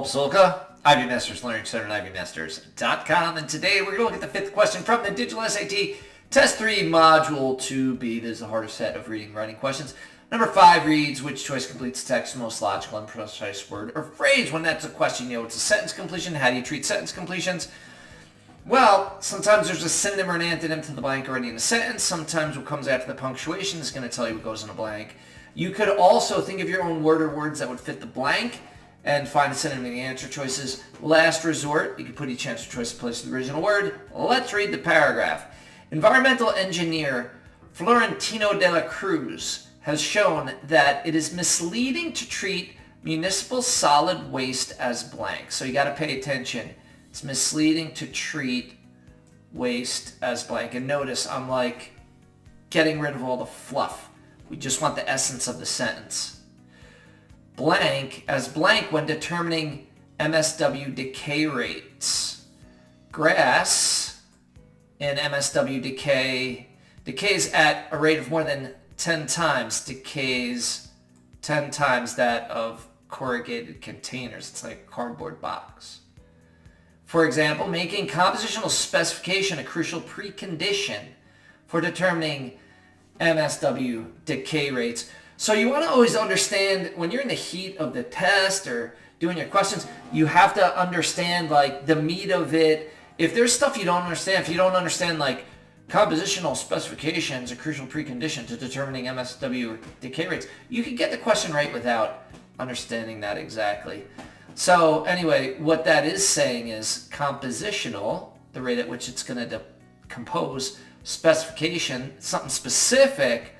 Paul Pasulka, IB Masters Learning Center at IBMasters.com, and today we're going to look at the fifth question from the Digital SAT Test 3 Module 2B. This is the harder set of reading and writing questions. Number 5 reads, which choice completes text most logical and precise word or phrase? When that's a question, you know it's a sentence completion. How do you treat sentence completions? Well, sometimes there's a synonym or an antonym to the blank already in a sentence. Sometimes what comes after the punctuation is going to tell you what goes in a blank. You could also think of your own word or words that would fit the blank and find a synonym in the answer choices. Last resort, you can put each answer choice in place of the original word. Let's read the paragraph. Environmental engineer Florentino De La Cruz has shown that it is misleading to treat municipal solid waste as blank. So you got to pay attention. It's misleading to treat waste as blank. And notice I'm like getting rid of all the fluff. We just want the essence of the sentence. Blank as blank when determining MSW decay rates. Grass in MSW decays at a rate of more than 10 times, decays 10 times that of corrugated containers. It's like a cardboard box. For example, making compositional specification a crucial precondition for determining MSW decay rates. So you want to always understand when you're in the heat of the test or doing your questions, you have to understand like the meat of it. If there's stuff you don't understand, if you don't understand like compositional specifications, a crucial precondition to determining MSW decay rates, you can get the question right without understanding that exactly. So anyway, what that is saying is compositional, the rate at which it's going to compose, specification, something specific,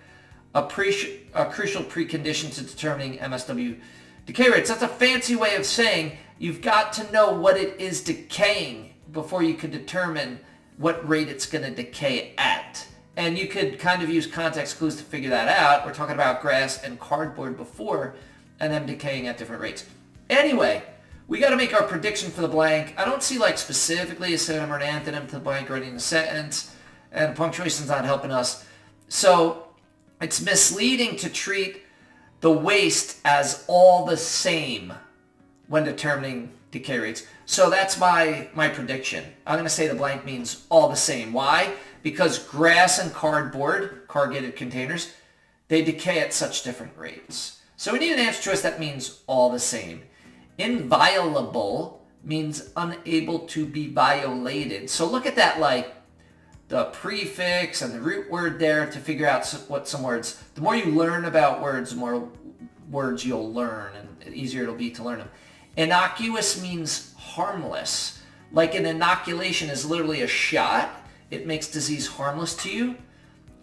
a crucial precondition to determining MSW decay rates. That's a fancy way of saying you've got to know what it is decaying before you can determine what rate it's going to decay at. And you could kind of use context clues to figure that out. We're talking about grass and cardboard before, and them decaying at different rates. Anyway, we got to make our prediction for the blank. I don't see like specifically a synonym or an antonym to the blank already in the sentence, and punctuation's not helping us. So it's misleading to treat the waste as all the same when determining decay rates. So that's my prediction. I'm going to say the blank means all the same. Why? Because grass and cardboard, corrugated containers, they decay at such different rates. So we need an answer choice that means all the same. Inviolable means unable to be violated. So look at that like the prefix and the root word there to figure out what some words. The more you learn about words, the more words you'll learn and the easier it'll be to learn them. Innocuous means harmless. Like an inoculation is literally a shot. It makes disease harmless to you.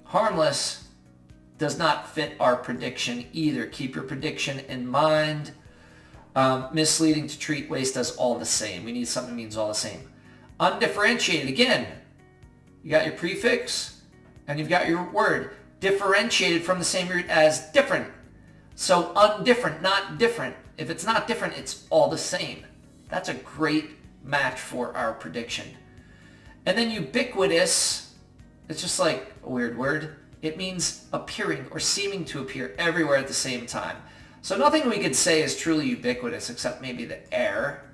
Harmless does not fit our prediction either. Keep your prediction in mind. Misleading to treat waste as all the same. We need something that means all the same. Undifferentiated, again, you got your prefix and you've got your word. Differentiated from the same root as different. So undifferent, not different. If it's not different, it's all the same. That's a great match for our prediction. And then ubiquitous, it's just like a weird word. It means appearing or seeming to appear everywhere at the same time. So nothing we could say is truly ubiquitous except maybe the air.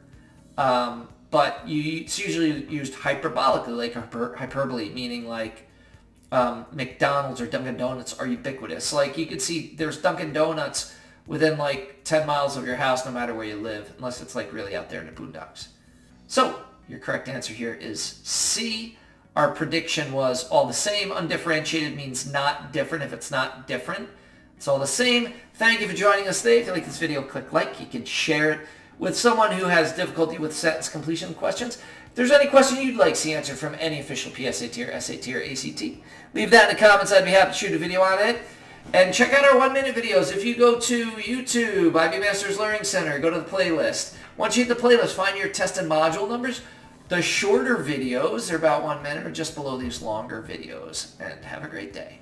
But it's usually used hyperbolically, like hyperbole, meaning like McDonald's or Dunkin' Donuts are ubiquitous. Like you could see there's Dunkin' Donuts within like 10 miles of your house no matter where you live, unless it's like really out there in the boondocks. So your correct answer here is C. Our prediction was all the same. Undifferentiated means not different. If it's not different, it's all the same. Thank you for joining us today. If you like this video, click like. You can share it with someone who has difficulty with sentence completion questions. If there's any question you'd like to see answered from any official PSAT or SAT or ACT, leave that in the comments. I'd be happy to shoot a video on it. And check out our 1-minute videos. If you go to YouTube, IB Masters Learning Center, go to the playlist. Once you hit the playlist, find your test and module numbers. The shorter videos, they're about 1 minute, are just below these longer videos. And have a great day.